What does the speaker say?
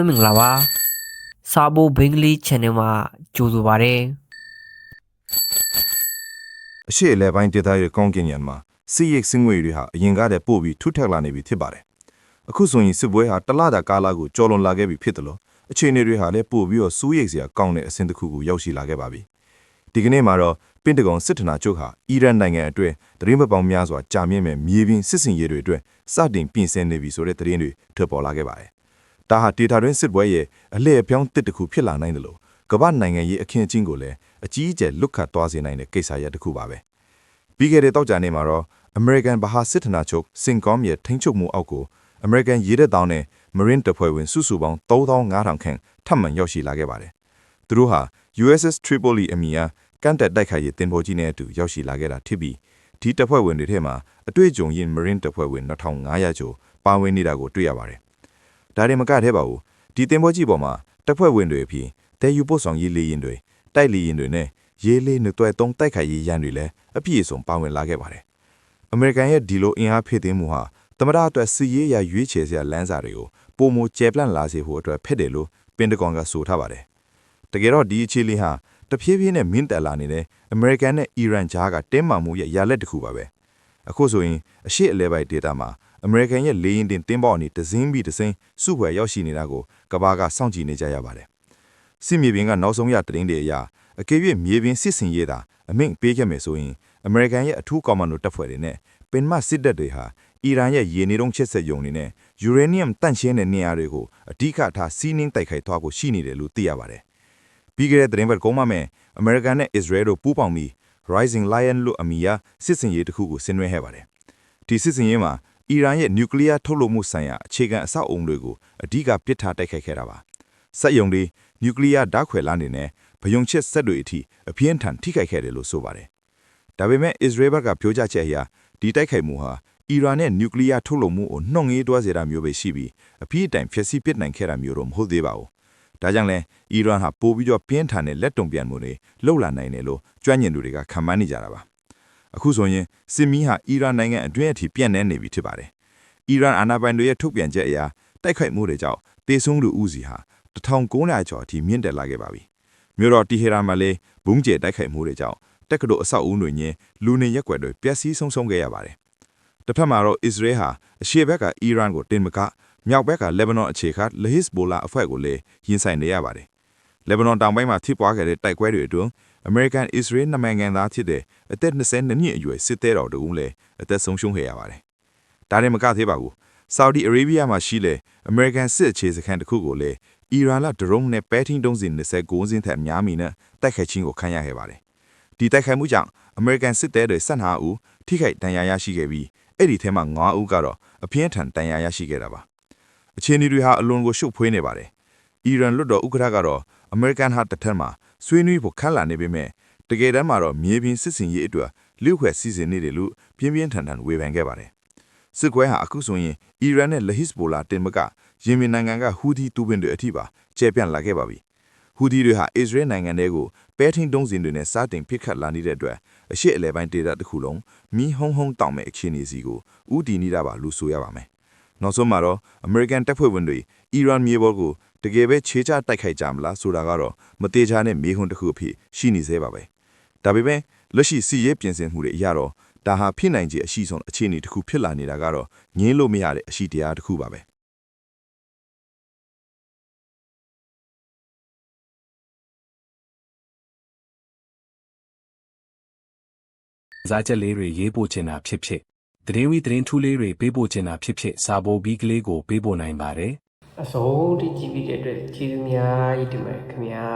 မင်္ဂလာပါစာဘိုဘင်္ဂလီ channel မှာကြိုဆိုပါရစေအရှိအလဲပိုင်းဒေသရဲ့ကောင်းကင်ယံမှာစီရိတ်စင်ငွေတွေဟာအရင်ကတည်းပို့ပြီးထူထပ်လာနေပြီဖြစ်ပါတယ်အခုဆိုရင်စစ်ပွဲဟာတလတာကာလကိုကြော်လွန်လာခဲ့ပြီဖြစ်တယ်လို့အခြေအနေတွေဟာလည်းပို့ပြီးတော့စူးရိတ်စရာကောင်းတဲ့အဆင့်တစ်ခုကိုရောက်ရှိလာခဲ့ပါပြီဒီကနေ့မှာတော့ပင်တဂွန်စစ်ဌာနချုပ်ဟာအီရန်နိုင်ငံအတွင်းသတင်းမပေါင်းများစွာကြာမြင့်မဲ့မြေပြင်စစ်စင်ရေးတွေအတွက်စတင်ပြင်ဆင်နေပြီဆိုတဲ့သတင်းတွေထွက်ပေါ်လာခဲ့ပါတယ်ဒါဟာဒေတာတွင်းစစ်ပွဲရဲ့အလှည့်အပြောင်းတစ်တစ်ခုဖြစ်လာနိုင်တယ်လို့ကမ္ဘာနိုင်ငံရေးအခင်းအကျင်းကိုလည်းအကြီးအကျယ်လွတ်ခတ်သွားစေနိုင်တဲ့ကိစ္စရပ်တစ်ခုပါပဲပြီးခဲ့တဲ့တောက်ကြနေ့မှာတော့ American ဘာဟာစစ်ဌာနချုပ်စင်ကောမ်ရဲ့ထိန်းချုပ်မှုအောက်ကို American ရေတပ်တောင်းနဲ့ Marine တပ်ဖွဲ့ဝင်စုစုပေါင်း3500ခန့်ထပ်မံရောက်ရှိလာခဲ့ပါတယ်သူတို့ဟာ USS Tripoli အမည်အကန့်တက်တိုက်ခိုက်ရေးတင်ပေါ်ကြီးနဲ့အတူရောက်ရှိလာခဲ့တာဖြစ်ပြီးဒီတပ်ဖွဲ့ဝင်တွေထဲမှာအတွေ့အကြုံရင်း Marine တပ်ဖွဲ့ဝင်2500ကျော်ပါဝင်နေတာကိုတွေ့ရပါတယ်ဒါရင်မကတဲ့ပါဘူးဒီတင်ပေါ်ကြီးပေါ်မှာတပ်ဖွဲ့ဝင်တွေအပြင်တဲယူပို့ဆောင်ရေးလေယာဉ်တွေတိုက်လေယာဉ်တွေနဲ့ရေးလေးနှွဲသုံးတိုက်ခိုက်ရေးရန်တွေလည်းအပြည့်အစုံပါဝင်လာခဲ့ပါတယ်အမေရိကန်ရဲ့ဒီလိုအင်အားဖြည့်တင်းမှုဟာသမ္မတအတွက်စီးရေးရရွေးချယ်စရာလမ်းစာတွေကိုပုံမကျဲပလန့်လာစေဖို့အတွက်ဖြစ်တယ်လို့ပင်တဂွန်ကဆိုထားပါတယ်တကယ်တော့ဒီအခြေအနေဟာတဖြည်းဖြည်းနဲ့မင်းတက်လာနေတဲ့အမေရိကန်နဲ့အီရန်ကြားကတင်းမာမှုရဲ့ရလက်တစ်ခုပါပဲအခုဆိုရင်အရှေ့အလဲပိုင်းဒေသမှာအမေရိကန်ရဲ့လေယာဉ်တင်တင်းပေါက်အနေတစင်းပြီးတစင်းစုဖွဲ့ရောက်ရှိနေတာကိုကမ္ဘာကစောင့်ကြည့်နေကြရပါတယ်စစ်မြေပြင်ကနောက်ဆုံးရသတင်းတွေအရအကယ်၍မြေပြင်စစ်စင်ရေးတာအမိန့်ပေးခဲ့မယ်ဆိုရင်အမေရိကန်ရဲ့အထူးကွန်မန်ဒိုတပ်ဖွဲ့တွေနဲ့ပင်မစစ်တပ်တွေဟာအီရန်ရဲ့ရေနေတုံးချစ်ဆက်ယုံတွေနဲ့ယူရေနီယမ်တန့်ရှင်းတဲ့နေရာတွေကိုအဓိကထားစီးနှင်းတိုက်ခိုက်သွားဖို့ရှိနေတယ်လို့သိရပါတယ်။ပြီးခဲ့တဲ့သတင်းပတ်ကုန်းမှာအမေရိကန်နဲ့အစ္စရေးတို့ပူးပေါင်းပြီး Rising Lion လို့အမည်ရစစ်စင်ရေးတစ်ခုကိုဆင်နွှဲခဲ့ပါတယ်။ဒီစစ်စင်ရေးမှာအီရန်ရဲ့နျူကလ িয়ার ထုတ်လုပ်မှုဆိုင်ရာအခြေခံအဆောက်အုံတွေကိုအဓိကပစ်ထားတိုက်ခိုက်ခဲ့တာပါ။စက်ယုံတွေနျူကလ িয়ার ဓာတ်ခွဲလမ်းတွေနဲ့ဘယုံချစ်ဆက်တွေအထိအပြင်းထန်ထိခိုက်ခဲ့တယ်လို့ဆိုပါတယ်။ဒါပေမဲ့အစ္စရေးဘက်ကပြောကြားချက်အရဒီတိုက်ခိုက်မှုဟာအီရန်နဲ့နျူကလ িয়ার ထုတ်လုပ်မှုကိုနှုတ်ငေးတွားစေတာမျိုးပဲရှိပြီးအပြည့်အတိုင်ဖျက်ဆီးပစ်နိုင်ခဲ့တာမျိုးတော့မဟုတ်သေးပါဘူး။ဒါကြောင့်လဲအီရန်ဟာပိုပြီးတော့ပြင်းထန်တဲ့လက်တုံ့ပြန်မှုတွေလှုပ်လာနိုင်တယ်လို့ကျွမ်းကျင်သူတွေကခန့်မှန်းနေကြတာပါ။အခုဆိုရင်စစ်မီးဟာအီရန်နိုင်ငံအတွင်းအထိပြန့်နှံ့နေပြီဖြစ်ပါတယ်။အီရန်အာဏာပိုင်တွေရဲ့ထုတ်ပြန်ချက်အရတိုက်ခိုက်မှုတွေကြောင့်တေဆုံးသူဦးစီဟာ1900ကျော်အထိမြင့်တက်လာခဲ့ပါပြီ။မြို့တော်တီဟီရန်မှာလည်းဘုံကျဲတိုက်ခိုက်မှုတွေကြောင့်တက္ကသိုလ်အဆောက်အဦတွေညင်လူနေရက်ွက်တွေပျက်စီးဆုံးရှုံးခဲ့ရပါတယ်။တစ်ဖက်မှာတော့အစ္စရေးဟာအရှေ့ဘက်ကအီရန်ကိုတင်မကမြောက်ဘက်ကလက်ဘနွန်အခြေခါလဟစ်ဘိုလာအဖွဲ့ကိုလည်းရင်ဆိုင်နေရပါတယ်။လက်ဘနွန်တောင်ပိုင်းမှာထိပွားခဲ့တဲ့တိုက်ပွဲတွေအတွင်းအမေရိကန်အစ္စရေးနှစ်နိုင်ငံသားဖြစ်တဲ့အသက်22နှစ်အရွယ်စစ်သည်တော်တို့လည်းအသက်ဆုံးရှုံးခဲ့ရပါတယ်။ဒါနဲ့မကသေးပါဘူး။ဆော်ဒီအာရေဗျမှာရှိတဲ့အမေရိကန်စစ်အခြေစခန်းတစ်ခုကိုလည်းအီရန်ကဒရုန်းနဲ့ပဲထင်းတုံးစင်29စင်းထက်များမီနဲ့တိုက်ခိုက်ခြင်းကိုခံရခဲ့ပါတယ်။ဒီတိုက်ခိုက်မှုကြောင့်အမေရိကန်စစ်သည်တွေ15ဦးထိခိုက်ဒဏ်ရာရရှိခဲ့ပြီးအဲ့ဒီထဲမှာ9ဦးကတော့အပြင်းထန်ဒဏ်ရာရရှိခဲ့တာပါ။အခြေအနေတွေဟာအလွန်ကိုရှုပ်ဖွေးနေပါတယ်။အီရန်လွတ်တော်ဥက္ကဋ္ဌကတော့အမေရိကန်ဟာတစ်ထက်မှာဆွေးနွေးဖို့ခန့်လာနေပေမဲ့တကယ်တမ်းမှာတော့မြေပြင်စစ်စင်ရေးအတွက်လူ့ခွဲစီစဉ်နေတယ်လို့ပြင်းပြင်းထန်ထန်ဝေဖန်ခဲ့ပါတယ်။စစ်ကွဲဟာအခုဆိုရင်အီရန်နဲ့လဟစ်ဘိုလာတင်မကယီမင်နိုင်ငံကဟူသီတူပင်တွေအထိပါကျဲပြန့်လာခဲ့ပါပြီ။ဟူသီတွေဟာအစ္စရေးနိုင်ငံတွေကိုပဲထင်းတုံးစင်တွေနဲ့စတင်ဖိခတ်လာနေတဲ့အတွက်အရှေ့အလယ်ပိုင်းဒေသတစ်ခုလုံးမီးဟုံးဟုံးတောင်မဲ့အခြေအနေစီကိုဥတီနေတာပါလို့ဆိုရပါမယ်။နောက်ဆုံးမှာတော့အမေရိကန်တပ်ဖွဲ့ဝင်တွေအီရန်မြေပေါ်ကိုတကယ်ပဲခြေချတိုက်ခိုက်ကြမလားဆိုတာကတော့မတေချာနဲ့မေးခွန်းတစ်ခုအဖြစ်ရှိနေသေးပါပဲ။ဒါပေမဲ့လက်ရှိစီရေးပြင်ဆင်မှုတွေအရတော့ဒါဟာဖြစ်နိုင်ခြေအရှိဆုံးအခြေအနေတစ်ခုဖြစ်လာနေတာကတော့ငင်းလို့မရတဲ့အရှိတရားတစ်ခုပါပဲ။စားချက်လေးတွေရေးပို့ချင်တာဖြစ်ဖြစ်သတင်းဝီသတင်းထူးလေးတွေပေးပို့ချင်တာဖြစ်ဖြစ်စာပို့ပြီးကလေးကိုပေးပို့နိုင်ပါတယ်အစိုးရကြည့်ပြီးတဲ့အတွက်ကျေးဇူးများကြီးတင်ပါတယ်ခင်ဗျာ